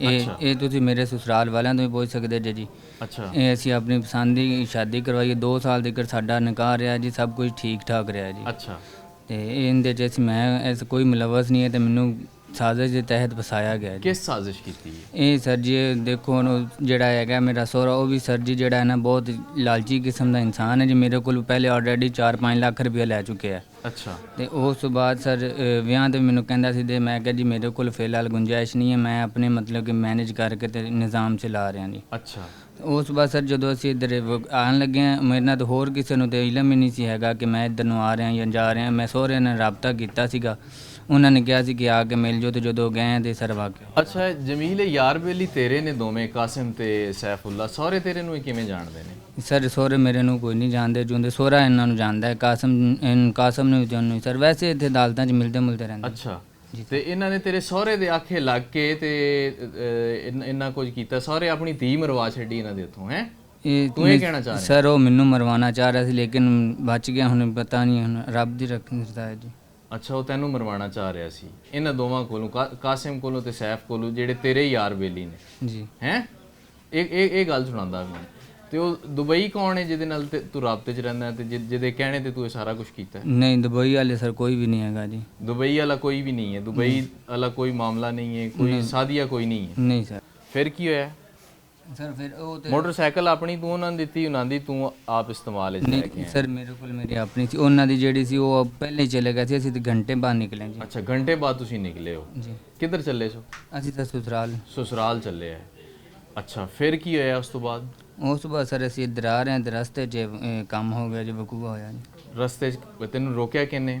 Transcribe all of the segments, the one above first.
ਇਹ ਤੁਸੀਂ ਮੇਰੇ ਸਸੁਰਾਲ ਵਾਲਿਆਂ ਤੋਂ ਵੀ ਪੁੱਛ ਸਕਦੇ ਜੇ ਜੀ। ਅੱਛਾ, ਇਹ ਅਸੀਂ ਆਪਣੀ ਪਸੰਦ ਦੀ ਸ਼ਾਦੀ ਕਰਵਾਈ, 2 ਸਾਲ ਤੱਕ ਸਾਡਾ ਨਿਕਾਹ ਰਿਹਾ ਜੀ, ਸਭ ਕੁਝ ਠੀਕ ਠਾਕ ਰਿਹਾ ਜੀ। ਅੱਛਾ। ਤੇ ਇਹਦੇ 'ਚ ਮੈਂ ਐਸਾ ਕੋਈ ਮੁਲਵਸ ਨਹੀਂ ਹੈ ਤੇ ਮੈਨੂੰ ਸਾਜ਼ਿਸ਼ ਦੇ ਤਹਿਤ ਫਸਾਇਆ ਗਿਆ ਜੀ। ਕਿਸ ਸਾਜ਼ਿਸ਼ ਕੀਤੀ ਹੈ? ਇਹ ਸਰ ਜੀ ਦੇਖੋ ਹੁਣ ਜਿਹੜਾ ਹੈਗਾ ਮੇਰਾ ਸਹੁਰਾ, ਉਹ ਵੀ ਸਰ ਜੀ ਜਿਹੜਾ ਹੈ ਨਾ ਬਹੁਤ ਲਾਲਚੀ ਕਿਸਮ ਦਾ ਇਨਸਾਨ ਹੈ ਜੀ। ਮੇਰੇ ਕੋਲ ਪਹਿਲੇ ਆਲਰੇਡੀ 4-5 ਲੱਖ ਰੁਪਏ ਲੈ ਚੁੱਕਿਆ ਹੈ। ਅੱਛਾ। ਤੇ ਉਸ ਤੋਂ ਬਾਅਦ ਸਰ ਵਿਆਹ ਤੇ ਮੈਨੂੰ ਕਹਿੰਦਾ ਸੀ ਤੇ ਮੈਂ ਕਿਹਾ ਜੀ ਮੇਰੇ ਕੋਲ ਫਿਲਹਾਲ ਗੁੰਜਾਇਸ਼ ਨਹੀਂ ਹੈ, ਮੈਂ ਆਪਣੇ ਮਤਲਬ ਕਿ ਮੈਨੇਜ ਕਰਕੇ ਤੇ ਨਿਜ਼ਾਮ ਚਲਾ ਰਿਹਾ ਜੀ। ਅੱਛਾ। ਉਸ ਤੋਂ ਬਾਅਦ ਸਰ ਜਦੋਂ ਅਸੀਂ ਇੱਧਰ ਆਉਣ ਲੱਗੇ ਹਾਂ, ਮੇਰੇ ਨਾਲ ਤਾਂ ਹੋਰ ਕਿਸੇ ਨੂੰ ਤੇ ਇਲਮ ਹੀ ਨਹੀਂ ਸੀ ਹੈਗਾ ਕਿ ਮੈਂ ਇੱਧਰ ਨੂੰ ਆ ਰਿਹਾ ਜਾਂ ਜਾ ਰਿਹਾ। ਮੈਂ ਸਹੁਰੇ ਨਾਲ ਰਾਬਤਾ ਕੀਤਾ ਸੀਗਾ, ਉਹਨਾਂ ਨੇ ਕਿਹਾ ਸੀ ਕਿ ਆ ਕੇ ਮਿਲ ਜਾਓ, ਤੇ ਜਦੋਂ ਗਏ ਤੇ ਸਰ ਵਾਕਿਆ। ਅੱਛਾ ਜਮੀਲ, ਯਾਰ ਬੇਲੀ ਤੇਰੇ ਨੇ ਦੋਵੇਂ, ਕਾਸਿਮ ਤੇ ਸੈਫੁੱਲਾ, ਸਹੁਰੇ ਤੇਰੇ ਨੂੰ ਇਹ ਕਿਵੇਂ ਜਾਣਦੇ ਨੇ? ਸਰ ਸਹੁਰੇ ਮੇਰੇ ਨੂੰ ਕੋਈ ਨਹੀਂ ਜਾਣਦੇ ਜੁੰਦੇ, ਸਹੁਰਾ ਇਹਨਾਂ ਨੂੰ ਜਾਣਦਾ ਹੈ। ਕਾਸਮ ਨੂੰ ਜਾਣੂ ਸਰ, ਵੈਸੇ ਇੱਥੇ ਅਦਾਲਤਾਂ 'ਚ ਮਿਲਦੇ ਰਹਿੰਦੇ। ਅੱਛਾ। ਤੇ ਇਹਨਾਂ ਨੇ ਤੇਰੇ ਸਹੁਰੇ ਦੇ ਆਖੇ ਲੱਗ ਕੇ ਤੇ ਇੰਨਾ ਕੁਝ ਕੀਤਾ, ਸਹੁਰੇ ਆਪਣੀ ਧੀ ਮਰਵਾ ਛੱਡੀ ਇਹਨਾਂ ਦੇ ਉੱਥੋਂ, ਹੈ? ਤੂੰ ਇਹ ਕਹਿਣਾ ਚਾਹ ਰਿਹਾ? ਸਰ ਉਹ ਮੈਨੂੰ ਮਰਵਾਉਣਾ ਚਾਹ ਰਿਹਾ ਸੀ ਲੇਕਿਨ ਬਚ ਗਿਆ, ਹੁਣ ਪਤਾ ਨਹੀਂ, ਹੁਣ ਰੱਬ ਦੀ ਰੱਖਦਾ ਹੈ ਜੀ। ਅੱਛਾ, ਉਹ ਤੈਨੂੰ ਮਰਵਾਉਣਾ ਚਾਹ ਰਿਹਾ ਸੀ ਇਹਨਾਂ ਦੋਵਾਂ ਕੋਲੋਂ, ਕਾਸਿਮ ਕੋਲੋਂ ਤੇ ਸੈਫ ਕੋਲੋਂ, ਜਿਹੜੇ ਤੇਰੇ ਯਾਰ ਬੇਲੀ ਨੇ ਜੀ। ਹੈ ਇਹ ਗੱਲ ਸੁਣਾਉਂਦਾ ਮੈਂ। ਤੇ ਉਹ ਦੁਬਈ ਕੌਣ ਹੈ ਜਿਹਦੇ ਨਾਲ ਤੂੰ ਰਾਬਤੇ 'ਚ ਰਹਿੰਦਾ ਤੇ ਜਿਹਦੇ ਕਹਿਣੇ ਤੇ ਤੂੰ ਇਹ ਸਾਰਾ ਕੁਝ ਕੀਤਾ? ਨਹੀਂ, ਦੁਬਈ ਵਾਲੇ ਸਰ ਕੋਈ ਵੀ ਨਹੀਂ ਹੈਗਾ ਜੀ। ਦੁਬਈ ਵਾਲਾ ਕੋਈ ਵੀ ਨਹੀਂ ਹੈ? ਦੁਬਈ ਵਾਲਾ ਕੋਈ ਮਾਮਲਾ ਨਹੀਂ ਹੈ, ਕੋਈ ਸਾਦੀਆ ਕੋਈ ਨਹੀਂ ਹੈ? ਨਹੀਂ ਸਰ। ਫਿਰ ਕੀ ਹੋਇਆ ਸਰ ਫਿਰ ਉਹ ਤੇ ਮੋਟਰਸਾਈਕਲ ਆਪਣੀ ਤੂੰ ਉਹਨਾਂ ਨੂੰ ਦਿੱਤੀ, ਉਹਨਾਂ ਦੀ ਤੂੰ ਆਪ ਇਸਤੇਮਾਲ ਵਿੱਚ ਲੈ ਕੇ ਆਇਆ? ਸਰ ਮੇਰੇ ਕੋਲ ਮੇਰੀ ਆਪਣੀ ਸੀ, ਉਹਨਾਂ ਦੀ ਜਿਹੜੀ ਸੀ ਉਹ ਪਹਿਲੇ ਹੀ ਚਲੇ ਗਏ ਸੀ, ਅਸੀਂ ਤੇ ਘੰਟੇ ਬਾਅਦ ਨਿਕਲੇ ਜੀ। ਅੱਛਾ, ਘੰਟੇ ਬਾਅਦ ਤੁਸੀਂ ਨਿਕਲੇ ਹੋ? ਜੀ। ਕਿੱਧਰ ਚੱਲੇ ਸੋ? ਅਸੀਂ ਤਾਂ ਸਸੁਰਾਲ ਚੱਲੇ ਆ। ਅੱਛਾ, ਫਿਰ ਕੀ ਹੋਇਆ ਉਸ ਤੋਂ ਬਾਅਦ? ਉਸ ਤੋਂ ਬਾਅਦ ਸਰ ਅਸੀਂ ਇੱਧਰ ਆ ਰਹੇ ਹਾਂ ਤੇ ਰਸਤੇ 'ਚ ਕੰਮ ਹੋ ਗਿਆ ਜੀ, ਵਕੂਆ ਹੋਇਆ ਜੀ। ਰਸਤੇ 'ਚ ਤੈਨੂੰ ਰੋਕਿਆ ਕਿਹਨੇ?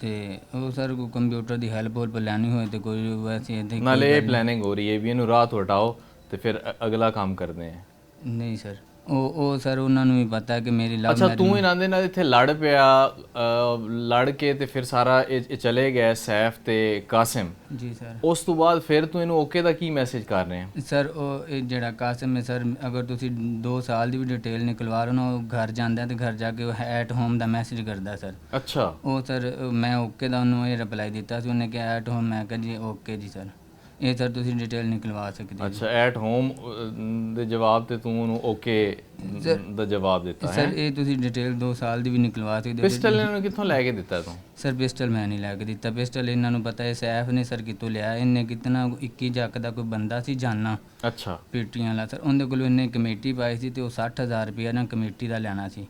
ਤੇ ਉਹ ਸਰ ਕੋ ਕੰਪਿਊਟਰ ਦੀ ਹੈਲਪ ਹੋਰ ਲੈਣੀ ਹੋਏ ਤੇ ਕੋਈ ਵੈਸੇ ਇਹਦੇ ਨਾਲੇ ਇਹ ਪਲੈਨਿੰਗ ਹੋ ਰਹੀ ਹੈ ਵੀ ਇਹਨੂੰ ਰਾਤ ਹਟਾਓ ਤੇ ਫਿਰ ਅਗਲਾ ਕੰਮ ਕਰਦੇ ਆ। ਨਹੀਂ ਸਰ, ਉਹ ਸਰ ਉਹਨਾਂ ਨੂੰ ਵੀ ਪਤਾ ਕਿ ਮੇਰੀ ਲਵ। ਅੱਛਾ, ਤੂੰ ਇਹਨਾਂ ਦੇ ਨਾਲ ਇੱਥੇ ਲੜ ਪਿਆ, ਲੜ ਕੇ ਤੇ ਫਿਰ ਸਾਰਾ ਇਹ ਚਲੇ ਗਏ ਸੈਫ ਤੇ ਕਾਸਿਮ। ਜੀ ਸਰ। ਉਸ ਤੋਂ ਬਾਅਦ ਫਿਰ ਤੂੰ ਇਹਨੂੰ ਓਕੇ ਦਾ ਕੀ ਮੈਸੇਜ ਕਰ ਰਹੇ ਆ? ਸਰ ਉਹ ਜਿਹੜਾ ਕਾਸਿਮ ਹੈ ਸਰ, ਅਗਰ ਤੁਸੀਂ 2 ਸਾਲ ਦੀ ਵੀ ਡਿਟੇਲ ਨਿਕਲਵਾ ਰਹੇ ਹੋ ਨਾ, ਉਹ ਘਰ ਜਾਂਦਾ ਤੇ ਘਰ ਜਾ ਕੇ ਐਟ ਹੋਮ ਦਾ ਮੈਸੇਜ ਕਰਦਾ ਸਰ। ਅੱਛਾ। ਉਹ ਸਰ ਮੈਂ ਓਕੇ ਦਾ ਉਹਨੂੰ ਇਹ ਰਿਪਲਾਈ ਦਿੱਤਾ ਸੀ, ਉਹਨੇ ਕਿਹਾ ਐਟ ਹੋਮ, ਮੈਂ ਕਿਹਾ ਜੀ ਓਕੇ ਜੀ ਸਰ। ਇਹ ਸਰ ਤੁਸੀਂ ਡਿਟੇਲ ਨਿਕਲਵਾ ਸਕਦੇ। ਅੱਛਾ, ਐਟ ਹੋਮ ਦੇ ਜਵਾਬ ਤੇ ਤੂੰ ਉਹਨੂੰ ਓਕੇ ਦਾ ਜਵਾਬ ਦਿੱਤਾ ਹੈ? ਸਰ ਇਹ ਤੁਸੀਂ ਡਿਟੇਲ 2 ਸਾਲ ਦੀ ਵੀ ਨਿਕਲਵਾ ਸਕਦੇ। ਪਿਸਟਲ ਇਹਨਾਂ ਨੂੰ ਕਿੱਥੋਂ ਲੈ ਕੇ ਦਿੱਤਾ ਤੂੰ? ਸਰ ਪਿਸਟਲ ਮੈਂ ਨਹੀਂ ਲੈ ਕੇ ਦਿੱਤਾ, ਪਿਸਟਲ ਇਹਨਾਂ ਨੂੰ ਪਤਾ ਹੈ, ਸੈਫ ਨੇ ਸਰ ਕਿਤੋਂ ਲਿਆ। ਇਹਨੇ ਕਿਤਨਾ 21 ਜੱਕ ਦਾ ਕੋਈ ਬੰਦਾ ਸੀ ਜਾਨਾ। ਅੱਛਾ। ਪੀਟੀਆਂ ਵਾਲਾ ਸਰ, ਉਹਦੇ ਕੋਲ ਇਹਨੇ ਕਮੇਟੀ ਪਾਈ ਸੀ ਤੇ ਉਹ 60,000 ਰੁਪਇਆ ਨਾ ਕਮੇਟੀ ਦਾ ਲੈਣਾ ਸੀ।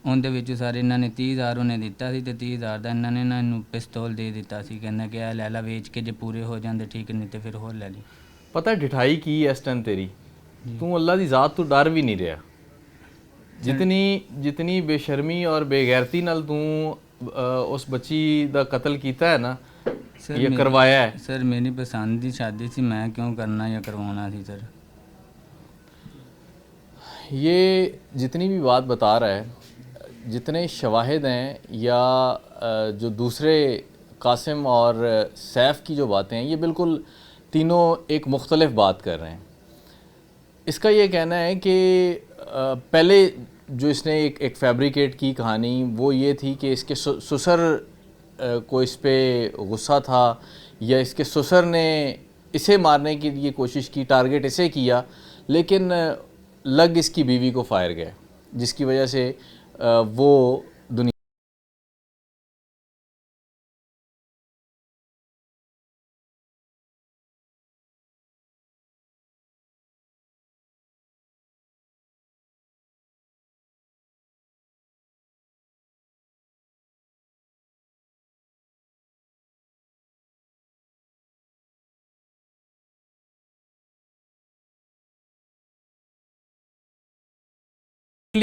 ਉਹਦੇ ਵਿੱਚ ਸਾਰੇ ਇਹਨਾਂ ਨੇ 30,000 ਉਹਨੇ ਦਿੱਤਾ ਸੀ ਤੇ 30,000 ਦਾ ਇਹਨਾਂ ਨੇ ਨਾ ਇਹਨੂੰ ਪਿਸਤੌਲ ਦੇ ਦਿੱਤਾ ਸੀ, ਕਹਿੰਦਾ ਕਿ ਇਹ ਲੈ ਲਾ ਵੇਚ ਕੇ, ਜੇ ਪੂਰੇ ਹੋ ਜਾਂਦੇ ਠੀਕ, ਨਹੀਂ ਤੇ ਫਿਰ ਹੋਰ ਲੈ ਲਈ। ਪਤਾ ਢਿਠਾਈ ਕੀ ਇਸ ਟਾਈਮ ਤੇਰੀ? ਤੂੰ ਅੱਲਾ ਦੀ ਜ਼ਾਤ ਤੋਂ ਡਰ ਵੀ ਨਹੀਂ ਰਿਹਾ। ਜਿਤਨੀ ਬੇਸ਼ਰਮੀ ਔਰ ਬੇਗੈਰਤੀ ਨਾਲ ਤੂੰ ਉਸ ਬੱਚੀ ਦਾ ਕਤਲ ਕੀਤਾ ਹੈ ਨਾ, ਇਹ ਕਰਵਾਇਆ ਹੈ। ਸਰ ਮੇਰੀ ਪਸੰਦ ਦੀ ਸ਼ਾਦੀ ਸੀ, ਮੈਂ ਕਿਉਂ ਕਰਨਾ ਜਾਂ ਕਰਵਾਉਣਾ ਸੀ ਸਰ? یہ جتنی بھی بات بتا رہا ہے، جتنے شواہد ہیں یا جو دوسرے قاسم اور سیف کی جو باتیں ہیں، یہ بالکل تینوں ایک مختلف بات کر رہے ہیں. اس کا یہ کہنا ہے کہ پہلے جو اس نے ایک فیبریکیٹ کی کہانی وہ یہ تھی کہ اس کے سسر کو اس پہ غصہ تھا، یا اس کے سسر نے اسے مارنے کی لیے کوشش کی، ٹارگٹ اسے کیا، لیکن لگ اس کی بیوی کو فائر گئے، جس کی وجہ سے وہ دنیا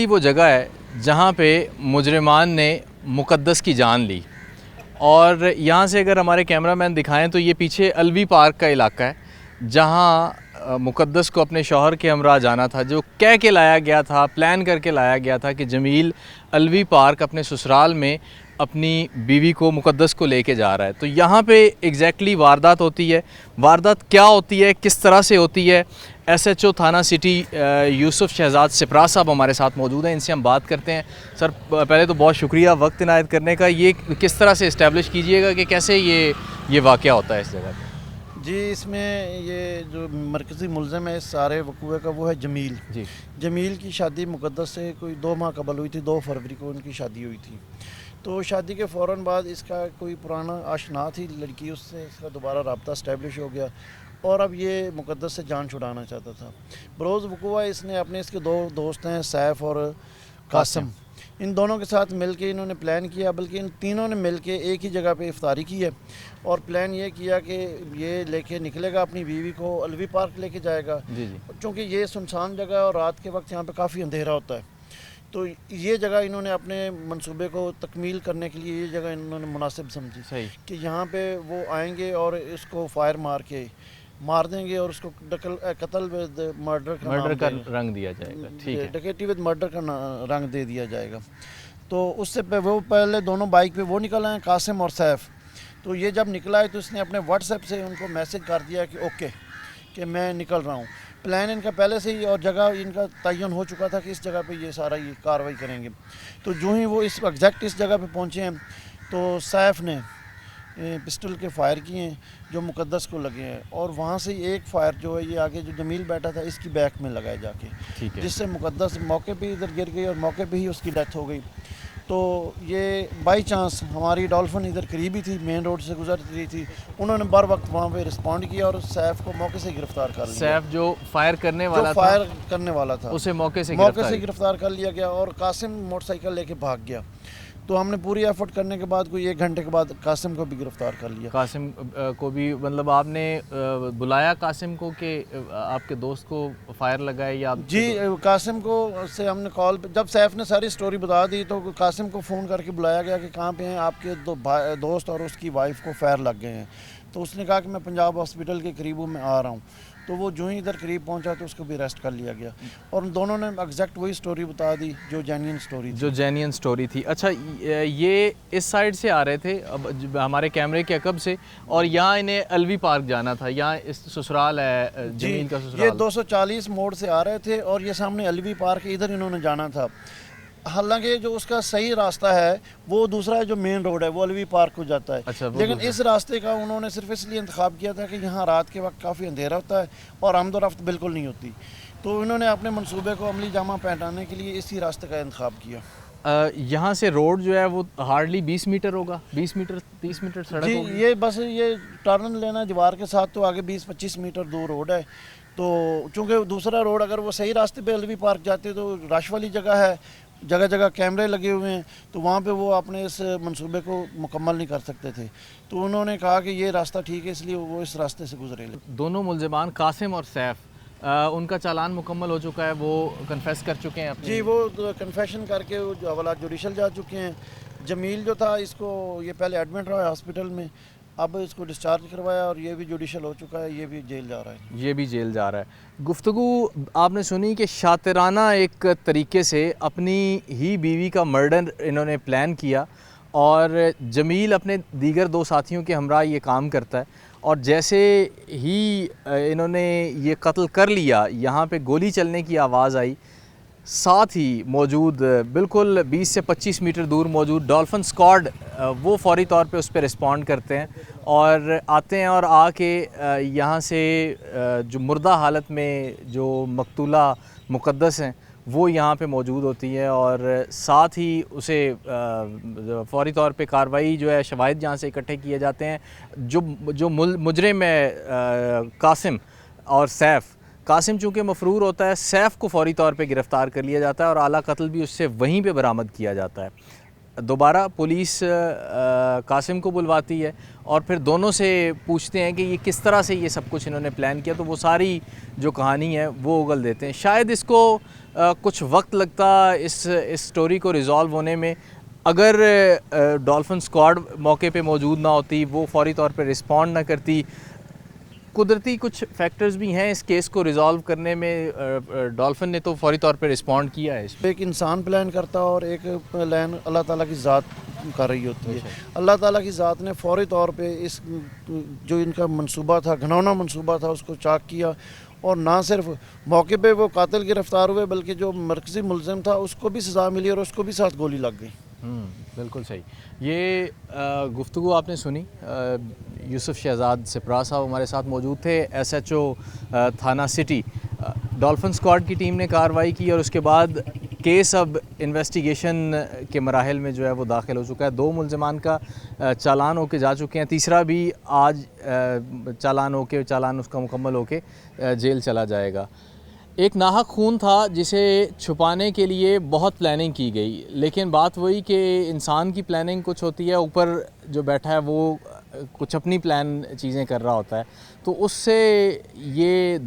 وہ جگہ ہے جہاں پہ مجرمان نے مقدس کی جان لی. اور یہاں سے اگر ہمارے کیمرہ مین دکھائیں تو یہ پیچھے الوی پارک کا علاقہ ہے جہاں مقدس کو اپنے شوہر کے ہمراہ جانا تھا، جو کہہ کے لایا گیا تھا، پلان کر کے لایا گیا تھا کہ جمیل الوی پارک اپنے سسرال میں اپنی بیوی کو، مقدس کو لے کے جا رہا ہے. تو یہاں پہ ایگزیکٹلی واردات ہوتی ہے. واردات کیا ہوتی ہے، کس طرح سے ہوتی ہے، ایس ایچ او تھانہ سٹی یوسف شہزاد سپرا صاحب ہمارے ساتھ موجود ہیں، ان سے ہم بات کرتے ہیں. سر پہلے تو بہت شکریہ وقت عنایت کرنے کا. یہ کس طرح سے اسٹیبلش کیجئے گا کہ کیسے یہ واقعہ ہوتا ہے اس جگہ پہ؟ جی، اس میں یہ جو مرکزی ملزم ہے اس سارے وقوع کا وہ ہے جمیل. جی، جمیل کی شادی مقدس سے کوئی 2 ماہ قبل ہوئی تھی. 2 فروری کو ان کی شادی ہوئی تھی. تو شادی کے فوراً بعد اس کا کوئی پرانا آشنا تھی لڑکی، اس سے اس کا دوبارہ رابطہ اسٹیبلش ہو گیا اور اب یہ مقدس سے جان چھڑانا چاہتا تھا. بروز وقوع اس نے اپنے اس کے 2 دوست ہیں سیف اور قاسم، ان دونوں کے ساتھ مل کے انہوں نے پلان کیا، بلکہ ان تینوں نے مل کے ایک ہی جگہ پہ افطاری کی ہے اور پلان یہ کیا کہ یہ لے کے نکلے گا اپنی بیوی کو، الوی پارک لے کے جائے گا. جی جی، چونکہ یہ سنسان جگہ ہے اور رات کے وقت یہاں پہ کافی اندھیرا ہوتا ہے، تو یہ جگہ انہوں نے اپنے منصوبے کو تکمیل کرنے کے لیے یہ جگہ انہوں نے مناسب سمجھی. صحیح. کہ یہاں پہ وہ آئیں گے اور اس کو فائر مار دیں گے اور اس کو قتل ود مرڈر کا رنگ دیا جائے گا. ٹھیک ہے، ڈکیٹی ود مرڈر کا رنگ دے دیا جائے گا. تو اس سے وہ پہلے دونوں بائک پہ وہ نکل آئے، قاسم اور سیف. تو یہ جب نکلا ہے تو اس نے اپنے واٹس ایپ سے ان کو میسج کر دیا کہ اوکے کہ میں نکل رہا ہوں. پلان ان کا پہلے سے ہی اور جگہ ان کا تعین ہو چکا تھا کہ اس جگہ پہ یہ سارا یہ کاروائی کریں گے. تو جو ہی وہ ایگزیکٹ اس جگہ پہ پہنچے ہیں تو سیف نے پسٹل کے فائر کیے ہیں جو مقدس کو لگے ہیں، اور وہاں سے ایک فائر جو ہے یہ آگے جو جمیل بیٹھا تھا اس کی بیک میں لگایا جا کے، جس سے مقدس موقع پہ ادھر گر گئی اور موقع پہ ہی اس کی ڈیتھ ہو گئی. تو یہ بائی چانس ہماری ڈولفن ادھر قریب ہی تھی، مین روڈ سے گزر رہی تھی، انہوں نے بر وقت وہاں پہ رسپونڈ کیا اور سیف کو موقع سے گرفتار کر لیا. سیف جو فائر کرنے والا تھا اسے موقع سے گرفتار کر لیا گیا اور قاسم موٹر سائیکل لے کے بھاگ گیا. تو ہم نے پوری ایفرٹ کرنے کے بعد کوئی 1 گھنٹے کے بعد قاسم کو بھی گرفتار کر لیا. قاسم کو بھی مطلب آپ نے بلایا قاسم کو کہ آپ کے دوست کو فائر لگائے یا جی قاسم کو سے ہم نے کال پہ جب سیف نے ساری سٹوری بتا دی تو قاسم کو فون کر کے بلایا گیا کہ کہاں پہ ہیں آپ کے دوست اور اس کی وائف کو فائر لگ گئے ہیں. تو اس نے کہا کہ میں پنجاب ہاسپٹل کے قریب ہوں، میں آ رہا ہوں. تو وہ جو ہی ادھر قریب پہنچا تو اس کو بھی اریسٹ کر لیا گیا اور ان دونوں نے ایگزیکٹ وہی سٹوری بتا دی جو جینین سٹوری تھی. اچھا یہ اس سائڈ سے آ رہے تھے اب ہمارے کیمرے کے عقب سے اور یہاں انہیں الوی پارک جانا تھا، یہاں اس سسرال ہے جمیل کا سسرال. یہ 240 موڑ سے آ رہے تھے اور یہ سامنے الوی پارک ادھر انہوں نے جانا تھا. حالانکہ جو اس کا صحیح راستہ ہے وہ دوسرا جو مین روڈ ہے وہ الوی پارک کو جاتا ہے، لیکن اس راستے کا انہوں نے صرف اس لیے انتخاب کیا تھا کہ یہاں رات کے وقت کافی اندھیرا ہوتا ہے اور آمد و رفت بالکل نہیں ہوتی. تو انہوں نے اپنے منصوبے کو عملی جامہ پہنانے کے لیے اسی راستے کا انتخاب کیا. یہاں سے روڈ جو ہے وہ ہارڈلی 20 میٹر ہوگا، 20 میٹر 30 میٹر سڑک جی ہوگی. یہ بس یہ ٹرن لینا جوار کے ساتھ تو آگے 20-25 میٹر دور روڈ ہے. تو چونکہ دوسرا روڈ اگر وہ صحیح راستے پہ الوی پارک جاتے تو رش والی جگہ ہے، جگہ جگہ کیمرے لگے ہوئے ہیں، تو وہاں پہ وہ اپنے اس منصوبے کو مکمل نہیں کر سکتے تھے. تو انہوں نے کہا کہ یہ راستہ ٹھیک ہے، اس لیے وہ اس راستے سے گزرے. دونوں ملزمان قاسم اور سیف ان کا چالان مکمل ہو چکا ہے، وہ کنفیس کر چکے ہیں جی وہ کنفیشن کر کے حوالات جوڈیشل جا چکے ہیں. جمیل جو تھا اس کو یہ پہلے ایڈمٹ رہا ہے ہاسپٹل میں، اب اس کو ڈسچارج کروایا اور یہ بھی جوڈیشل ہو چکا ہے, یہ بھی جیل جا رہا ہے. یہ بھی جیل جا رہا ہے. گفتگو آپ نے سنی کہ شاطرانہ ایک طریقے سے اپنی ہی بیوی کا مرڈر انہوں نے پلان کیا, اور جمیل اپنے دیگر 2 ساتھیوں کے ہمراہ یہ کام کرتا ہے, اور جیسے ہی انہوں نے یہ قتل کر لیا, یہاں پہ گولی چلنے کی آواز آئی, ساتھ ہی موجود بالکل 20 سے 25 میٹر دور موجود ڈولفن اسکواڈ وہ فوری طور پہ اس پہ رسپونڈ کرتے ہیں اور آتے ہیں, اور آ کے یہاں سے جو مردہ حالت میں جو مقتولہ مقدس ہیں وہ یہاں پہ موجود ہوتی ہے, اور ساتھ ہی اسے فوری طور پہ کارروائی جو ہے, شواہد جہاں سے اکٹھے کیے جاتے ہیں. جو مجرم ہے قاسم اور سیف, قاسم چونکہ مفرور ہوتا ہے, سیف کو فوری طور پہ گرفتار کر لیا جاتا ہے اور اعلیٰ قتل بھی اس سے وہیں پہ برآمد کیا جاتا ہے. دوبارہ پولیس قاسم کو بلواتی ہے اور پھر دونوں سے پوچھتے ہیں کہ یہ کس طرح سے یہ سب کچھ انہوں نے پلان کیا, تو وہ ساری جو کہانی ہے وہ اگل دیتے ہیں. شاید اس کو کچھ وقت لگتا اس سٹوری کو ریزالو ہونے میں, اگر ڈولفن اسکواڈ موقع پہ موجود نہ ہوتی, وہ فوری طور پہ رسپونڈ نہ کرتی. قدرتی کچھ فیکٹرز بھی ہیں اس کیس کو ریزالو کرنے میں. ڈولفن نے تو فوری طور پہ رسپونڈ کیا ہے. ایک انسان پلان کرتا اور ایک پلان اللہ تعالیٰ کی ذات کر رہی ہوتی ہے. اللہ تعالیٰ کی ذات نے فوری طور پہ اس جو ان کا منصوبہ تھا, گھناؤنا منصوبہ تھا, اس کو چاک کیا, اور نہ صرف موقع پہ وہ قاتل گرفتار ہوئے بلکہ جو مرکزی ملزم تھا اس کو بھی سزا ملی اور اس کو بھی ساتھ گولی لگ گئی. بالکل صحیح. یہ گفتگو آپ نے سنی. یوسف شہزاد سپرا صاحب ہمارے ساتھ موجود تھے, ایس ایچ او تھانہ سٹی. ڈولفن اسکواڈ کی ٹیم نے کارروائی کی اور اس کے بعد کیس اب انویسٹیگیشن کے مراحل میں جو ہے وہ داخل ہو چکا ہے. 2 ملزمان کا چالان ہو کے جا چکے ہیں, تیسرا بھی آج چالان اس کا مکمل ہو کے جیل چلا جائے گا. ایک ناحق خون تھا جسے چھپانے کے لیے بہت پلاننگ کی گئی, لیکن بات وہی کہ انسان کی پلاننگ کچھ ہوتی ہے, اوپر جو بیٹھا ہے وہ کچھ اپنی پلان چیزیں کر رہا ہوتا ہے, تو اس سے یہ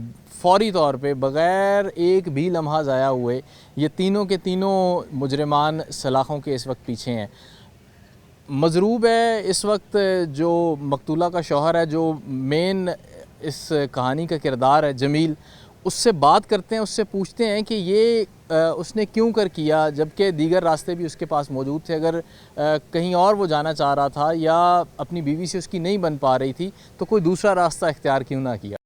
فوری طور پہ بغیر ایک بھی لمحہ ضائع ہوئے یہ تینوں کے تینوں مجرمان سلاخوں کے اس وقت پیچھے ہیں. مضروب ہے اس وقت جو مقتولہ کا شوہر ہے, جو مین اس کہانی کا کردار ہے جمیل, اس سے بات کرتے ہیں, اس سے پوچھتے ہیں کہ یہ اس نے کیوں کیا, جبکہ دیگر راستے بھی اس کے پاس موجود تھے. اگر کہیں اور وہ جانا چاہ رہا تھا یا اپنی بیوی سے اس کی نہیں بن پا رہی تھی تو کوئی دوسرا راستہ اختیار کیوں نہ کیا.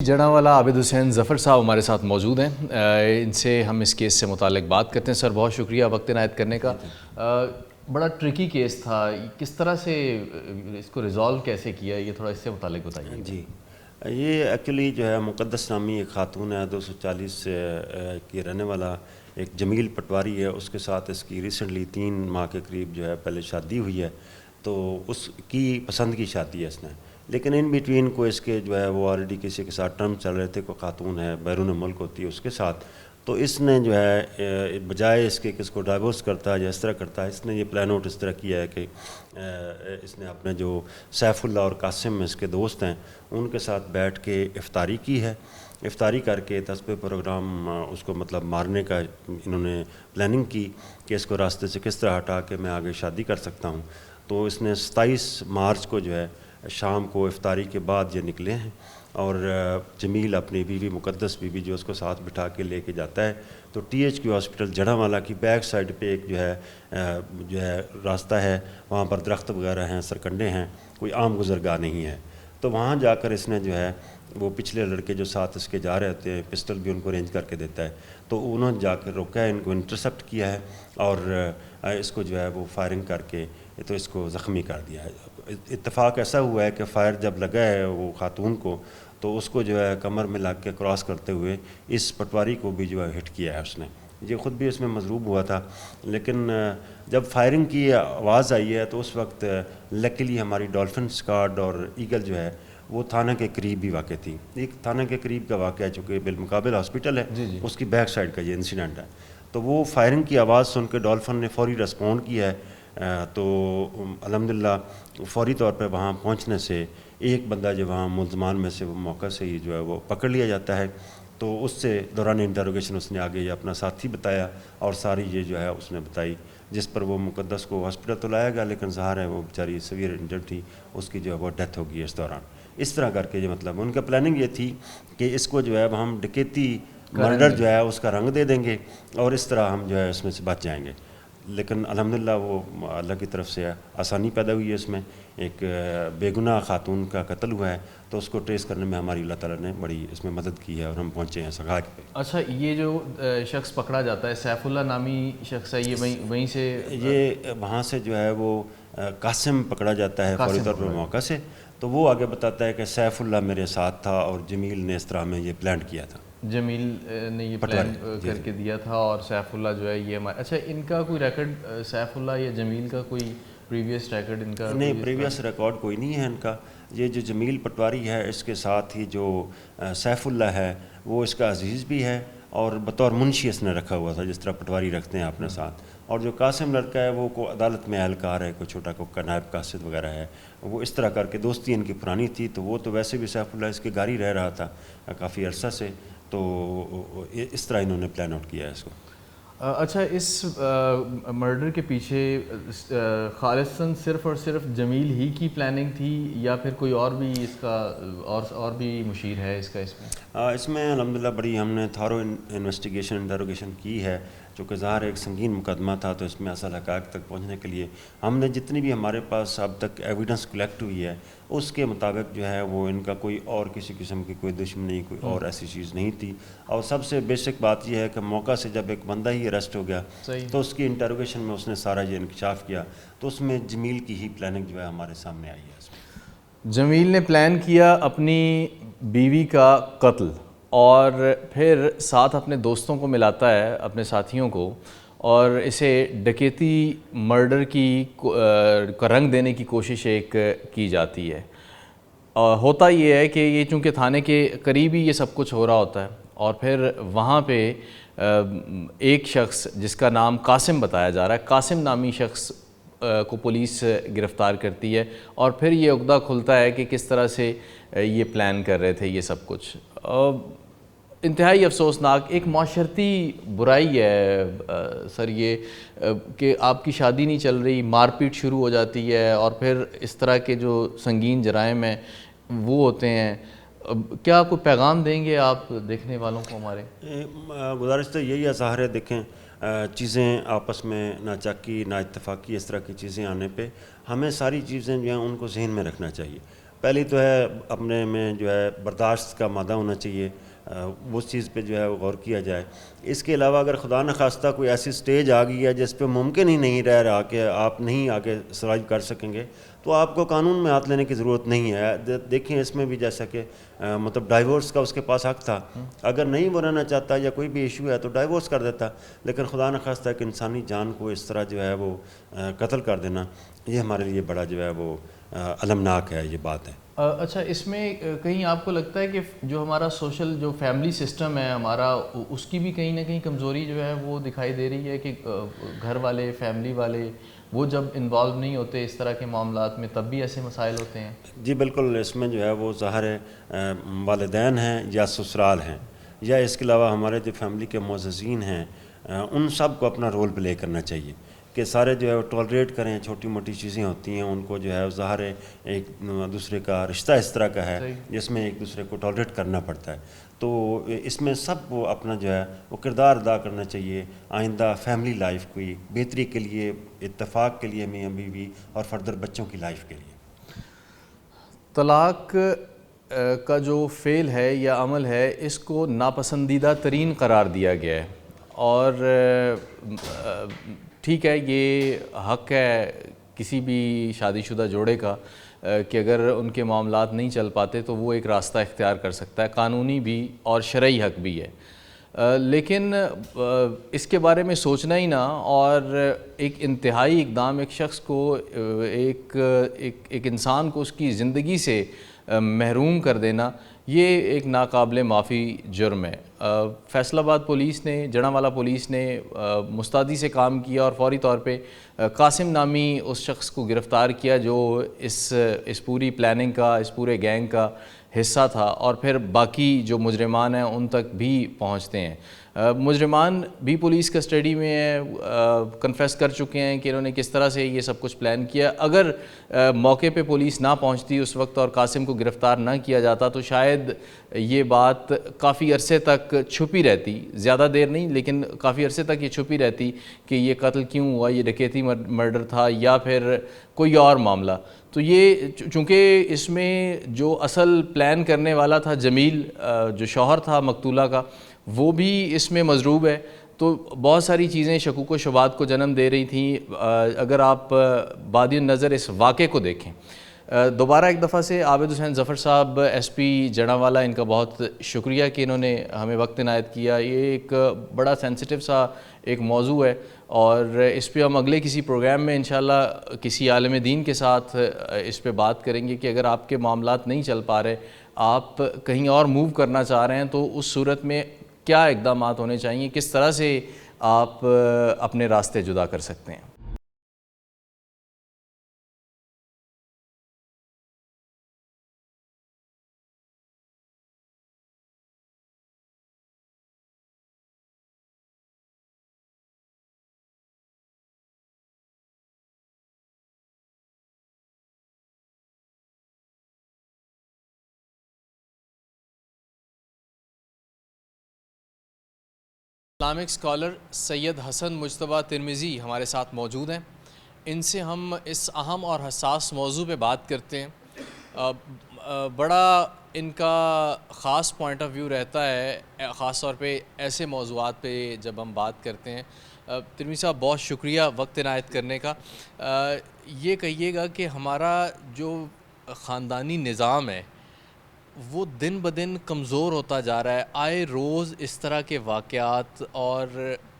جڑاوالا عابد حسین ظفر صاحب ہمارے ساتھ موجود ہیں. ان سے ہم اس کیس سے متعلق بات کرتے ہیں. سر بہت شکریہ وقت عنایت کرنے کا. بڑا ٹرکی کیس تھا, کس طرح سے اس کو ریزالو کیسے کیا, یہ تھوڑا اس سے متعلق بتائیے. جی, یہ ایکچولی جو ہے مقدس نامی ایک خاتون ہے, 240 کی رہنے والا ایک جمیل پٹواری ہے, اس کے ساتھ اس کی ریسنٹلی 3 ماہ کے قریب جو ہے پہلے شادی ہوئی ہے, تو اس کی پسند کی شادی ہے اس نے, لیکن ان بٹوین کو اس کے جو ہے وہ آلریڈی کسی کے ساتھ ٹرم چل رہے تھے, کوئی خاتون ہے بیرون ملک ہوتی ہے اس کے ساتھ, تو اس نے جو ہے بجائے اس کے کہ اس کو ڈائیورس کرتا ہے یا اس طرح کرتا ہے, اس نے یہ پلان آؤٹ اس طرح کیا ہے کہ اس نے اپنے جو سیف اللہ اور قاسم اس کے دوست ہیں ان کے ساتھ بیٹھ کے افطاری کی ہے. افطاری کر کے تصبح پروگرام اس کو مطلب مارنے کا انہوں نے پلاننگ کی کہ اس کو راستے سے کس طرح ہٹا کے میں آگے شادی کر سکتا ہوں. تو اس نے 27 مارچ کو جو ہے شام کو افطاری کے بعد یہ نکلے ہیں, اور جمیل اپنی بیوی مقدس بیوی جو اس کو ساتھ بٹھا کے لے کے جاتا ہے. تو ٹی ایچ کیو ہاسپٹل جڑاوالا کی بیک سائڈ پہ ایک جو ہے راستہ ہے, وہاں پر درخت وغیرہ ہیں, سرکنڈے ہیں, کوئی عام گزرگاہ نہیں ہے. تو وہاں جا کر اس نے جو ہے وہ پچھلے لڑکے جو ساتھ اس کے جا رہے ہوتے ہیں, پسٹل بھی ان کو ارینج کر کے دیتا ہے, تو انہوں نے جا کر روکا ہے, ان کو انٹرسپٹ کیا ہے اور اس کو جو ہے وہ فائرنگ کر کے تو اس کو زخمی کر دیا ہے. اتفاق ایسا ہوا ہے کہ فائر جب لگا ہے وہ خاتون کو, تو اس کو جو ہے کمر میں لگ کے کراس کرتے ہوئے اس پٹواری کو بھی جو ہے ہٹ کیا ہے اس نے. یہ خود بھی اس میں مضروب ہوا تھا, لیکن جب فائرنگ کی آواز آئی ہے تو اس وقت لکیلی ہماری ڈولفن اسکواڈ اور ایگل جو ہے وہ تھانہ کے قریب بھی واقع تھی. ایک تھانہ کے قریب کا واقعہ ہے چونکہ بالمقابل ہاسپٹل ہے, اس کی بیک سائڈ کا یہ انسیڈنٹ ہے. تو وہ فائرنگ کی آواز سن کے ڈولفن نے فوری رسپونڈ کیا ہے. تو الحمدللہ فوری طور پہ وہاں پہنچنے سے ایک بندہ جو وہاں ملزمان میں سے وہ موقع سے ہی جو ہے وہ پکڑ لیا جاتا ہے. تو اس سے دوران انٹروگیشن اس نے آگے یہ اپنا ساتھی بتایا اور ساری یہ جو ہے اس نے بتائی, جس پر وہ مقدس کو ہاسپٹل تو لایا گیا, لیکن ظاہر ہے وہ بیچاری سیویئر انجرڈ تھی, اس کی جو ہے وہ ڈیتھ ہو گئی اس دوران. اس طرح کر کے جو مطلب ان کا پلاننگ یہ تھی کہ اس کو جو ہے ہم ڈکیتی مرڈر جو ہے اس کا رنگ دے دیں گے اور اس طرح ہم جو ہے اس میں سے بچ جائیں گے. لیکن الحمدللہ وہ اللہ کی طرف سے آسانی پیدا ہوئی ہے. اس میں ایک بے گناہ خاتون کا قتل ہوا ہے, تو اس کو ٹریس کرنے میں ہماری اللہ تعالیٰ نے بڑی اس میں مدد کی ہے اور ہم پہنچے ہیں سگاگ پہ. اچھا, یہ جو شخص پکڑا جاتا ہے سیف اللہ نامی شخص ہے, یہ وہیں سے یہ وہاں سے جو ہے وہ قاسم پکڑا جاتا ہے فوری طور پر موقع سے. تو وہ آگے بتاتا ہے کہ سیف اللہ میرے ساتھ تھا اور جمیل نے اس طرح میں یہ پلان کیا تھا. جمیل نے یہ پلان کر کے دیا تھا اور سیف اللہ جو ہے یہ اچھا, ان کا کوئی ریکارڈ سیف اللہ یا جمیل کا کوئی پریویس ریکارڈ ان کا؟ نہیں, پریویس ریکارڈ کوئی نہیں ہے ان کا. یہ جو جمیل پٹواری ہے اس کے ساتھ ہی جو سیف اللہ ہے وہ اس کا عزیز بھی ہے اور بطور منشی اس نے رکھا ہوا تھا, جس طرح پٹواری رکھتے ہیں اپنے ساتھ. اور جو قاسم لڑکا ہے وہ کو عدالت میں اہلکار ہے, کوئی چھوٹا کو نائب قاصد وغیرہ ہے. وہ اس طرح کر کے دوستی ان کی پرانی تھی. تو وہ تو ویسے بھی سیف اللہ اس کے گھر ہی رہ رہا تھا کافی عرصہ سے, تو اس طرح انہوں نے پلان آؤٹ کیا ہے اس کو. اچھا, اس مرڈر کے پیچھے خالصاً صرف اور صرف جمیل ہی کی پلاننگ تھی یا پھر کوئی اور بھی اس کا اور بھی مشیر ہے اس کا اس میں؟ اس میں الحمدللہ بڑی ہم نے تھارو انویسٹیگیشن انٹروگیشن کی ہے, چونکہ ظاہر ایک سنگین مقدمہ تھا. تو اس میں اصل حقائق تک پہنچنے کے لیے ہم نے جتنی بھی ہمارے پاس اب تک ایویڈنس کلیکٹ ہوئی ہے اس کے مطابق جو ہے وہ ان کا کوئی اور کسی قسم کی کوئی دشمنی, کوئی اور ایسی چیز نہیں تھی. اور سب سے بیسک بات یہ ہے کہ موقع سے جب ایک بندہ ہی اریسٹ ہو گیا تو اس کی انٹروگیشن میں اس نے سارا یہ انکشاف کیا, تو اس میں جمیل کی ہی پلاننگ جو ہے ہمارے سامنے آئی ہے. جمیل نے پلان کیا اپنی بیوی کا قتل اور پھر ساتھ اپنے دوستوں کو ملاتا ہے, اپنے ساتھیوں کو, اور اسے ڈکیتی مرڈر کی کا رنگ دینے کی کوشش ایک کی جاتی ہے. ہوتا یہ ہے کہ یہ چونکہ تھانے کے قریب ہی یہ سب کچھ ہو رہا ہوتا ہے, اور پھر وہاں پہ ایک شخص جس کا نام قاسم بتایا جا رہا ہے, قاسم نامی شخص کو پولیس گرفتار کرتی ہے, اور پھر یہ عقدہ کھلتا ہے کہ کس طرح سے یہ پلان کر رہے تھے یہ سب کچھ. انتہائی افسوسناک ایک معاشرتی برائی ہے سر یہ کہ آپ کی شادی نہیں چل رہی, مار پیٹ شروع ہو جاتی ہے, اور پھر اس طرح کے جو سنگین جرائم ہیں وہ ہوتے ہیں. کیا کوئی پیغام دیں گے آپ دیکھنے والوں کو ہمارے؟ گزارش تو یہی ہے, ظاہر ہے دیکھیں چیزیں آپس میں نہ چاکی نہ اتفاقی اس طرح کی چیزیں آنے پہ ہمیں ساری چیزیں جو ہیں ان کو ذہن میں رکھنا چاہیے. پہلی تو ہے اپنے میں جو ہے برداشت کا مادہ ہونا چاہیے, اس چیز پہ جو ہے غور کیا جائے. اس کے علاوہ اگر خدا نخواستہ کوئی ایسی سٹیج آ گئی ہے جس پہ ممکن ہی نہیں رہ رہا کہ آپ نہیں آگے سروائیو کر سکیں گے, تو آپ کو قانون میں ہاتھ لینے کی ضرورت نہیں ہے. دیکھیں اس میں بھی جیسا کہ مطلب ڈائیورس کا اس کے پاس حق تھا, اگر نہیں وہ رہنا چاہتا یا کوئی بھی ایشو ہے تو ڈائیورس کر دیتا, لیکن خدا نخواستہ ایک انسانی جان کو اس طرح جو ہے وہ قتل کر دینا, یہ ہمارے لیے بڑا جو ہے وہ المناک ہے, یہ بات ہے. اچھا, اس میں کہیں آپ کو لگتا ہے کہ جو ہمارا سوشل جو فیملی سسٹم ہے ہمارا, اس کی بھی کہیں نہ کہیں کمزوری جو ہے وہ دکھائی دے رہی ہے کہ گھر والے, فیملی والے وہ جب انوالو نہیں ہوتے اس طرح کے معاملات میں تب بھی ایسے مسائل ہوتے ہیں؟ جی بالکل, اس میں جو ہے وہ ظاہر ہے والدین ہیں یا سسرال ہیں یا اس کے علاوہ ہمارے جو فیملی کے معززین ہیں, ان سب کو اپنا رول پلے کرنا چاہیے کہ سارے جو ہے وہ ٹالریٹ کریں. چھوٹی موٹی چیزیں ہوتی ہیں ان کو جو ہے ظاہر ہے ایک دوسرے کا رشتہ اس طرح کا ہے جس میں ایک دوسرے کو ٹالریٹ کرنا پڑتا ہے. تو اس میں سب کو اپنا جو ہے وہ کردار ادا کرنا چاہیے آئندہ فیملی لائف کی بہتری کے لیے, اتفاق کے لیے, میاں بیوی اور فردر بچوں کی لائف کے لیے. طلاق کا جو فعل ہے یا عمل ہے اس کو ناپسندیدہ ترین قرار دیا گیا ہے, اور ٹھیک ہے یہ حق ہے کسی بھی شادی شدہ جوڑے کا کہ اگر ان کے معاملات نہیں چل پاتے تو وہ ایک راستہ اختیار کر سکتا ہے, قانونی بھی اور شرعی حق بھی ہے. لیکن اس کے بارے میں سوچنا ہی نہ اور ایک انتہائی اقدام ایک شخص کو ایک انسان کو اس کی زندگی سے محروم کر دینا یہ ایک ناقابل معافی جرم ہے۔ فیصل آباد پولیس نے، جڑاں پولیس نے مستعدی سے کام کیا اور فوری طور پہ قاسم نامی اس شخص کو گرفتار کیا جو اس پوری پلاننگ کا، اس پورے گینگ کا حصہ تھا، اور پھر باقی جو مجرمان ہیں ان تک بھی پہنچتے ہیں۔ مجرمان بھی پولیس کسٹڈی میں ہیں، کنفیس کر چکے ہیں کہ انہوں نے کس طرح سے یہ سب کچھ پلان کیا۔ اگر موقع پہ پولیس نہ پہنچتی اس وقت اور قاسم کو گرفتار نہ کیا جاتا تو شاید یہ بات کافی عرصے تک چھپی رہتی، زیادہ دیر نہیں لیکن کافی عرصے تک یہ چھپی رہتی کہ یہ قتل کیوں ہوا، یہ ڈکیتی مرڈر تھا یا پھر کوئی اور معاملہ۔ تو یہ چونکہ اس میں جو اصل پلان کرنے والا تھا جمیل، جو شوہر تھا مقتولہ کا، وہ بھی اس میں مضروب ہے، تو بہت ساری چیزیں شکوک و شبہات کو جنم دے رہی تھیں۔ اگر آپ بادی النظر اس واقعے کو دیکھیں، دوبارہ ایک دفعہ سے عابد حسین ظفر صاحب ایس پی جڑاں ان کا بہت شکریہ کہ انہوں نے ہمیں وقت عنایت کیا۔ یہ ایک بڑا سینسٹیو سا ایک موضوع ہے اور اس پہ ہم اگلے کسی پروگرام میں انشاءاللہ کسی عالم دین کے ساتھ اس پہ بات کریں گے کہ اگر آپ کے معاملات نہیں چل پا رہے، آپ کہیں اور موو کرنا چاہ رہے ہیں تو اس صورت میں کیا اقدامات ہونے چاہیے، کس طرح سے آپ اپنے راستے جدا کر سکتے ہیں۔ اسلامک اسکالر سید حسن مجتبیٰ ترمذی ہمارے ساتھ موجود ہیں، ان سے ہم اس اہم اور حساس موضوع پہ بات کرتے ہیں۔ بڑا ان کا خاص پوائنٹ آف ویو رہتا ہے، خاص طور پہ ایسے موضوعات پہ جب ہم بات کرتے ہیں۔ ترمذی صاحب بہت شکریہ وقت عنایت کرنے کا۔ یہ کہیے گا کہ ہمارا جو خاندانی نظام ہے وہ دن بدن کمزور ہوتا جا رہا ہے، آئے روز اس طرح کے واقعات اور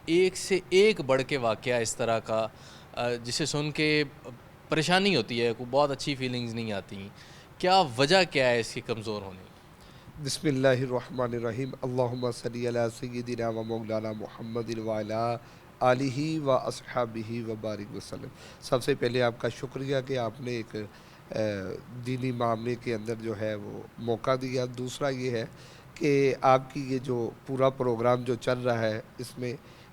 ایک سے ایک بڑھ کے واقعہ اس طرح کا جسے سن کے پریشانی ہوتی ہے، کوئی بہت اچھی فیلنگز نہیں آتی۔ کیا وجہ کیا ہے اس کی کمزور ہونے کی؟ بسم اللہ الرحمن الرحیم، اللہم صلی علی سیدنا و مولانا محمد وعلی آلہ و اصحابہ و بارک وسلم۔ سب سے پہلے آپ کا شکریہ کہ آپ نے ایک دینی معاملے کے اندر جو ہے وہ موقع دیا۔ دوسرا یہ ہے کہ آپ کی یہ جو پورا پروگرام جو چل رہا ہے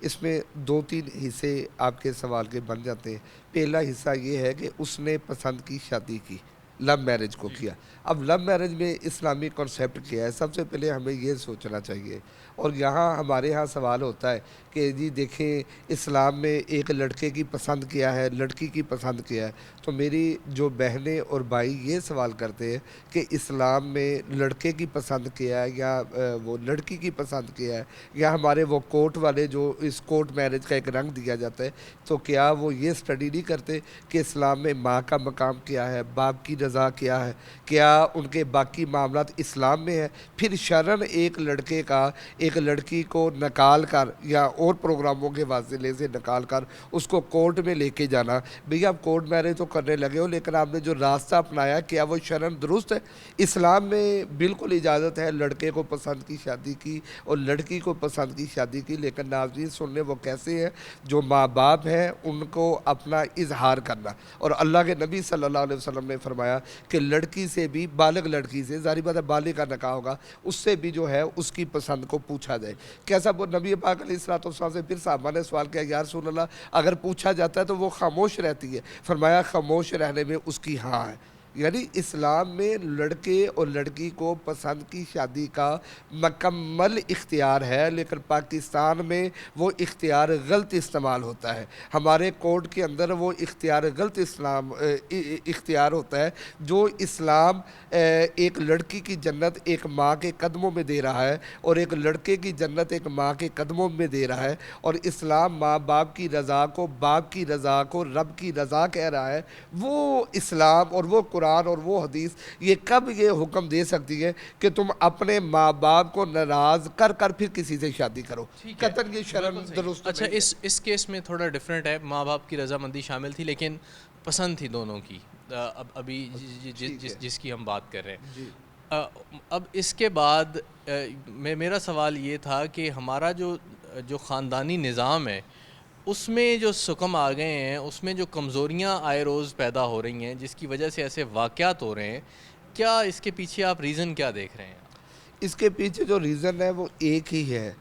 اس میں 2-3 حصے آپ کے سوال کے بن جاتے ہیں۔ پہلا حصہ یہ ہے کہ اس نے پسند کی شادی کی، لو میرج کو کیا۔ اب لو میرج میں اسلامی کنسیپٹ کیا ہے، سب سے پہلے ہمیں یہ سوچنا چاہیے۔ اور یہاں ہمارے ہاں سوال ہوتا ہے کہ جی دیکھیں اسلام میں ایک لڑکے کی پسند کیا ہے، لڑکی کی پسند کیا ہے۔ تو میری جو بہنیں اور بھائی یہ سوال کرتے ہیں کہ اسلام میں لڑکے کی پسند کیا ہے یا وہ لڑکی کی پسند کیا ہے، یا ہمارے وہ کورٹ والے جو اس کورٹ میرج کا ایک رنگ دیا جاتا ہے، تو کیا وہ یہ سٹڈی نہیں کرتے کہ اسلام میں ماں کا مقام کیا ہے، باپ کی رضا کیا ہے، کیا ان کے باقی معاملات اسلام میں ہے۔ پھر شرعاً ایک لڑکے کا ایک لڑکی کو نکال کر یا اور پروگراموں کے واسطے سے نکال کر اس کو کورٹ میں لے کے جانا، بھئی آپ کورٹ میرج تو کرنے لگے ہو لیکن آپ نے جو راستہ اپنایا کیا وہ شرعاً درست ہے؟ اسلام میں بالکل اجازت ہے لڑکے کو پسند کی شادی کی اور لڑکی کو پسند کی شادی کی، لیکن ناظرین سن لیں وہ کیسے ہیں؟ جو ماں باپ ہیں ان کو اپنا اظہار کرنا، اور اللہ کے نبی صلی اللہ علیہ وسلم نے فرمایا کہ لڑکی سے بھی، بالغ لڑکی سے، ظاہر بات ہے بالغ کا نکاح ہوگا، اس سے بھی جو ہے اس کی پسند کو پوچھا جائے۔ کیسا وہ نبی پاک علیہ الصلوۃ سے پھر صحابہ نے سوال کیا، یا رسول اللہ اگر پوچھا جاتا ہے تو وہ خاموش رہتی ہے؟ فرمایا خاموش رہنے میں اس کی ہاں ہے۔ یعنی اسلام میں لڑکے اور لڑکی کو پسند کی شادی کا مکمل اختیار ہے، لیکن پاکستان میں وہ اختیار غلط استعمال ہوتا ہے۔ ہمارے کورٹ کے اندر وہ اختیار غلط اختیار ہوتا ہے۔ جو اسلام ایک لڑکی کی جنت ایک ماں کے قدموں میں دے رہا ہے اور ایک لڑکے کی جنت ایک ماں کے قدموں میں دے رہا ہے، اور اسلام ماں باپ کی رضا کو، باپ کی رضا کو رب کی رضا کہہ رہا ہے، وہ اسلام اور وہ قرآن اور وہ حدیث یہ کب یہ حکم دے سکتی ہے کہ تم اپنے ماں باپ کو ناراض کر کر پھر کسی سے شادی کرو؟ قطعاً یہ شرم درست اچھا اس کیس میں تھوڑا ڈیفرنٹ ہے، ماں باپ کی رضامندی شامل تھی لیکن پسند تھی دونوں کی، ابھی جس کی ہم بات کر رہے ہیں۔ اب اس کے بعد میرا سوال یہ تھا کہ ہمارا جو خاندانی نظام ہے اس میں جو سکم آ گئے ہیں، اس میں جو کمزوریاں آئے روز پیدا ہو رہی ہیں جس کی وجہ سے ایسے واقعات ہو رہے ہیں، کیا اس کے پیچھے آپ ریزن کیا دیکھ رہے ہیں؟ اس کے پیچھے جو ریزن ہے وہ ایک ہی ہے،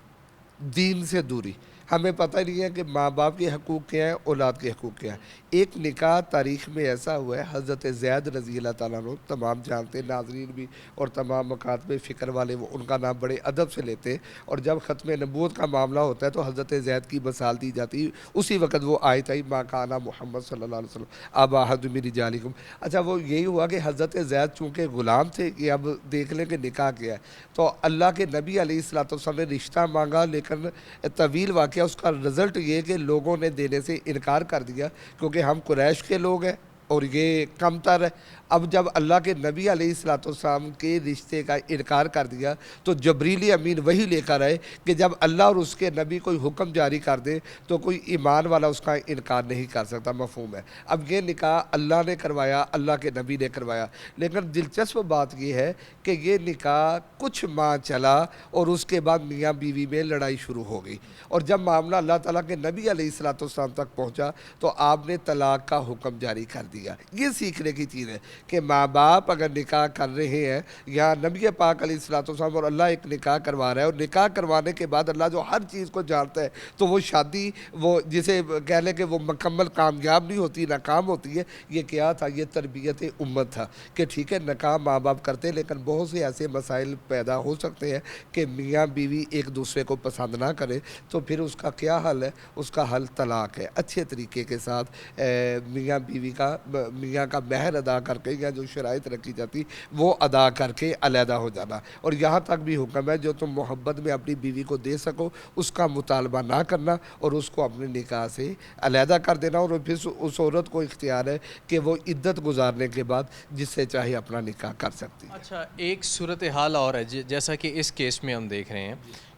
دین سے دوری۔ ہمیں پتہ نہیں ہے کہ ماں باپ کے حقوق کیا ہیں، اولاد کے حقوق کیا ہیں۔ ایک نکاح تاریخ میں ایسا ہوا ہے، حضرت زید رضی اللہ تعالیٰ عنہ تمام جانتے، ناظرین بھی اور تمام مکاتب فکر والے وہ ان کا نام بڑے ادب سے لیتے، اور جب ختم نبوت کا معاملہ ہوتا ہے تو حضرت زید کی مثال دی جاتی، اسی وقت وہ آیت آئی ما کان محمد صلی اللہ علیہ وسلم ابا احد من رجالکم۔ اچھا وہ یہی ہوا کہ حضرت زید چونکہ غلام تھے کہ اب دیکھ لیں کہ نکاح کیا ہے، تو اللہ کے نبی علیہ الصلوۃ والسلام نے رشتہ مانگا، لیکن طویل واقعہ اس کا رزلٹ یہ کہ لوگوں نے دینے سے انکار کر دیا کیونکہ ہم قریش کے لوگ ہیں اور یہ کم تر ہے۔ اب جب اللہ کے نبی علیہ الصلوۃ والسلام کے رشتے کا انکار کر دیا تو جبریل امین وہی لے کر آئے کہ جب اللہ اور اس کے نبی کوئی حکم جاری کر دے تو کوئی ایمان والا اس کا انکار نہیں کر سکتا، مفہوم ہے۔ اب یہ نکاح اللہ نے کروایا، اللہ کے نبی نے کروایا، لیکن دلچسپ بات یہ ہے کہ یہ نکاح کچھ ماہ چلا اور اس کے بعد میاں بیوی میں لڑائی شروع ہو گئی، اور جب معاملہ اللہ تعالیٰ کے نبی علیہ الصلوۃ والسلام تک پہنچا تو آپ نے طلاق کا حکم جاری کر دیا۔ یہ سیکھنے کی چیز ہے کہ ماں باپ اگر نکاح کر رہے ہیں یا نبی پاک علیہ الصلوۃ والسلام اور اللہ ایک نکاح کروا رہا ہے، اور نکاح کروانے کے بعد اللہ جو ہر چیز کو جانتا ہے تو وہ شادی وہ جسے کہہ لیں کہ وہ مکمل کامیاب نہیں ہوتی، ناکام ہوتی ہے۔ یہ کیا تھا؟ یہ تربیت امت تھا کہ ٹھیک ہے نکاح ماں باپ کرتے، لیکن بہت سے ایسے مسائل پیدا ہو سکتے ہیں کہ میاں بیوی ایک دوسرے کو پسند نہ کرے، تو پھر اس کا کیا حل ہے؟ اس کا حل طلاق ہے۔ اچھے طریقے کے ساتھ میاں بیوی کا میاں کا مہر ادا کر کے یا جو شرائط رکھی جاتی وہ ادا کر کے علیحدہ ہو جانا، اور یہاں تک بھی حکم ہے جو تم محبت میں اپنی بیوی کو دے سکو اس کا مطالبہ نہ کرنا اور اس کو اپنے نکاح سے علیحدہ کر دینا، اور پھر اس عورت کو اختیار ہے کہ وہ عدت گزارنے کے بعد جس سے چاہے اپنا نکاح کر سکتی ہے۔ اچھا ایک صورتحال اور ہے جیسا کہ اس کیس میں ہم دیکھ رہے ہیں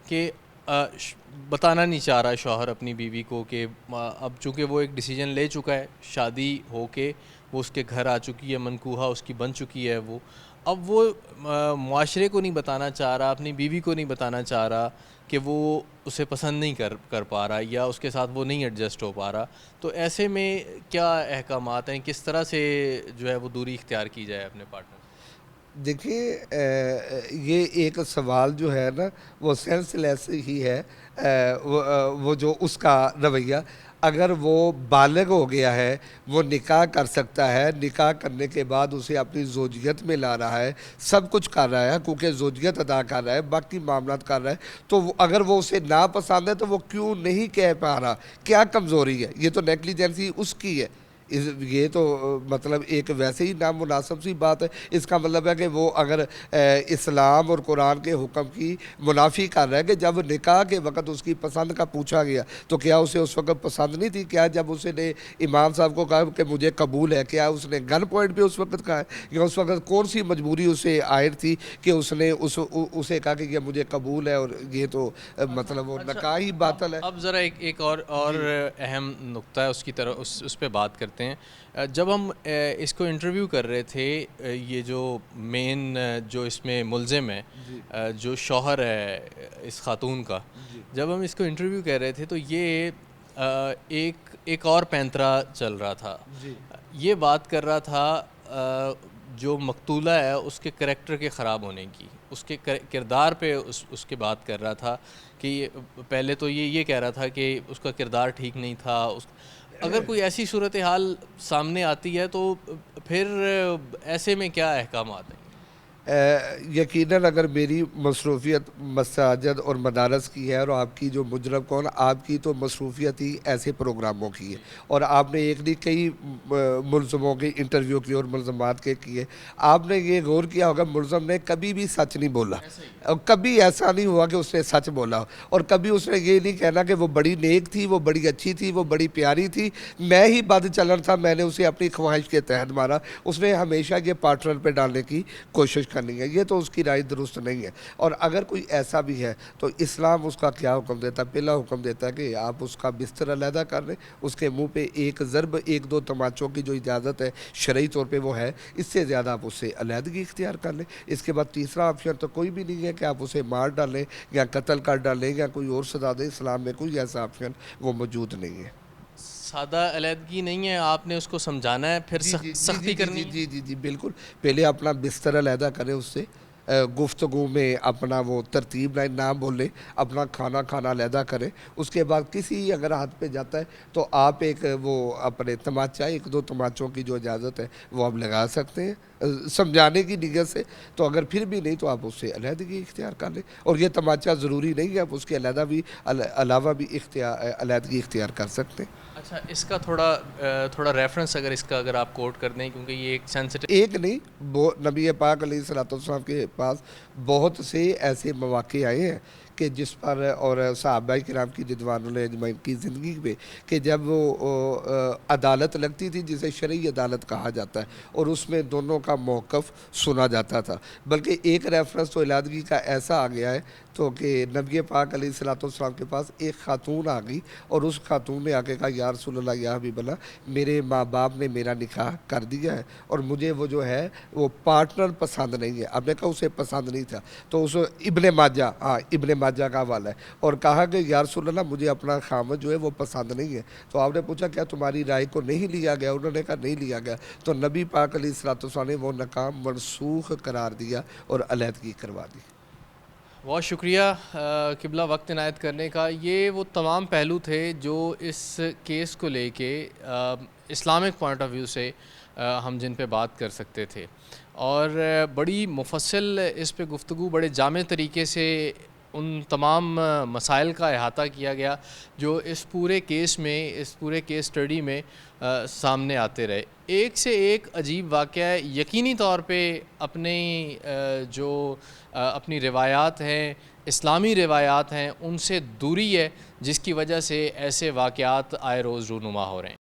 کہ بتانا نہیں چاہ رہا شوہر اپنی بیوی کو کہ اب چونکہ وہ ایک ڈیسیجن لے چکا ہے، شادی ہو کے وہ اس کے گھر آ چکی ہے، منکوحہ اس کی بن چکی ہے، وہ اب وہ معاشرے کو نہیں بتانا چاہ رہا، اپنی بیوی کو نہیں بتانا چاہ رہا کہ وہ اسے پسند نہیں کر پا رہا یا اس کے ساتھ وہ نہیں ایڈجسٹ ہو پا رہا، تو ایسے میں کیا احکامات ہیں، کس طرح سے جو ہے وہ دوری اختیار کی جائے اپنے پارٹنر؟ دیکھیے یہ ایک سوال جو ہے نا وہ سینس لیس ہی ہے، وہ جو اس کا رویہ، اگر وہ بالغ ہو گیا ہے وہ نکاح کر سکتا ہے، نکاح کرنے کے بعد اسے اپنی زوجیت میں لا رہا ہے، سب کچھ کر رہا ہے کیونکہ زوجیت ادا کر رہا ہے، باقی معاملات کر رہا ہے، تو اگر وہ اسے ناپسند ہے تو وہ کیوں نہیں کہہ پا رہا؟ کیا کمزوری ہے؟ یہ تو نیگلیجنسی اس کی ہے، یہ تو مطلب ایک ویسے ہی نامناسب سی بات ہے۔ اس کا مطلب ہے کہ وہ اگر اسلام اور قرآن کے حکم کی منافی کر رہا ہے کہ جب نکاح کے وقت اس کی پسند کا پوچھا گیا تو کیا اسے اس وقت پسند نہیں تھی؟ کیا جب اس نے امام صاحب کو کہا کہ مجھے قبول ہے، کیا اس نے گن پوائنٹ پہ اس وقت کہا ہے؟ یا اس وقت کون سی مجبوری اسے عائد تھی کہ اس نے اسے کہا کہ یہ مجھے قبول ہے؟ اور یہ تو مطلب وہ نکاح ہی باطل ہے۔ اب ذرا ایک اور اہم نقطہ ہے اس کی طرح اس پہ بات کرتے ہیں۔ جب ہم اس کو انٹرویو کر رہے تھے، یہ جو مین جو اس میں ملزم ہے جو شوہر ہے اس خاتون کا، جب ہم اس کو انٹرویو کر رہے تھے تو یہ ایک اور پینترا چل رہا تھا، یہ بات کر رہا تھا جو مقتولہ ہے اس کے کریکٹر کے خراب ہونے کی، اس کے کردار پہ اس کے بات کر رہا تھا کہ پہلے تو یہ کہہ رہا تھا کہ اس کا کردار ٹھیک نہیں تھا۔ اگر کوئی ایسی صورتحال سامنے آتی ہے تو پھر ایسے میں کیا احکامات ہیں؟ یقیناً اگر میری مصروفیت مساجد اور مدارس کی ہے اور آپ کی جو مجرم کون آپ کی تو مصروفیت ہی ایسے پروگراموں کی ہے، اور آپ نے ایک نہیں کئی ملزموں کے انٹرویو کیے اور ملزمات کے کیے. آپ نے یہ غور کیا ہوگا ملزم نے کبھی بھی سچ نہیں بولا، اور کبھی ایسا نہیں ہوا کہ اس نے سچ بولا، اور کبھی اس نے یہ نہیں کہنا کہ وہ بڑی نیک تھی، وہ بڑی اچھی تھی، وہ بڑی پیاری تھی، میں ہی بد چلن تھا، میں نے اسے اپنی خواہش کے تحت مارا. اس نے ہمیشہ یہ پارٹنر پہ ڈالنے کی کوشش کرنی ہے. یہ تو اس کی رائے درست نہیں ہے. اور اگر کوئی ایسا بھی ہے تو اسلام اس کا کیا حکم دیتا ہے؟ پہلا حکم دیتا ہے کہ آپ اس کا بستر علیحدہ کر لیں، اس کے منہ پہ ایک ضرب ایک دو تماچوں کی جو اجازت ہے شرعی طور پہ وہ ہے، اس سے زیادہ آپ اسے علیحدگی اختیار کر لیں. اس کے بعد تیسرا آپشن تو کوئی بھی نہیں ہے کہ آپ اسے مار ڈالیں یا قتل کر ڈالیں یا کوئی اور سزا دیں. اسلام میں کوئی ایسا آپشن وہ موجود نہیں ہے. سادہ علیحدگی نہیں ہے، آپ نے اس کو سمجھانا ہے، پھر سختی کرنی ہے. جی بالکل. پہلے اپنا بستر علیحدہ کریں اس سے، گفتگو میں اپنا وہ ترتیب نہ بولیں، اپنا کھانا کھانا علیحدہ کریں. اس کے بعد کسی اگر ہاتھ پہ جاتا ہے تو آپ ایک وہ اپنے تماچا ایک دو تماچوں کی جو اجازت ہے وہ آپ لگا سکتے ہیں سمجھانے کی نیت سے. تو اگر پھر بھی نہیں تو آپ اس سے علیحدگی اختیار کر لیں. اور یہ تماچا ضروری نہیں ہے، آپ اس کے علاوہ بھی علیحدگی اختیار کر سکتے ہیں. اچھا، اس کا تھوڑا ریفرنس اگر آپ کوٹ کر دیں، کیونکہ یہ ایک سینسٹیو ایک نہیں، نبی پاک علیہ الصلوۃ والسلام کے پاس بہت سے ایسے مواقع آئے ہیں کہ جس پر اور صحابہ کرام کی رضوان اللہ اجمعین کی زندگی پہ کہ جب وہ عدالت لگتی تھی جسے شرعی عدالت کہا جاتا ہے، اور اس میں دونوں کا موقف سنا جاتا تھا. بلکہ ایک ریفرنس تو علیحدگی کا ایسا آ گیا ہے تو کہ نبی پاک علیہ الصلوۃ والسلام کے پاس ایک خاتون آ گئی اور اس خاتون نے آ کے کہا یا رسول اللہ یا حبیب اللہ، میرے ماں باپ نے میرا نکاح کر دیا ہے اور مجھے وہ جو ہے وہ پارٹنر پسند نہیں ہے. آپ نے کہا اسے پسند نہیں تھا تو اس ابن ماجہ کا حوالہ ہے، اور کہا کہ یا رسول اللہ مجھے اپنا خامد جو ہے وہ پسند نہیں ہے. تو آپ نے پوچھا کیا تمہاری رائے کو نہیں لیا گیا؟ انہوں نے کہا نہیں لیا گیا. تو نبی پاک علیہ الصلوۃ والسلام نے وہ نکاح منسوخ قرار دیا اور علیحدگی کروا دی. بہت شکریہ قبلہ وقت عنایت کرنے کا. یہ وہ تمام پہلو تھے جو اس کیس کو لے کے اسلامک پوائنٹ آف ویو سے ہم جن پہ بات کر سکتے تھے، اور بڑی مفصل اس پہ گفتگو بڑے جامع طریقے سے ان تمام مسائل کا احاطہ کیا گیا جو اس پورے کیس اسٹڈی میں سامنے آتے رہے. ایک سے ایک عجیب واقعہ یقینی طور پہ اپنی روایات ہیں، اسلامی روایات ہیں، ان سے دوری ہے، جس کی وجہ سے ایسے واقعات آئے روز رونما ہو رہے ہیں.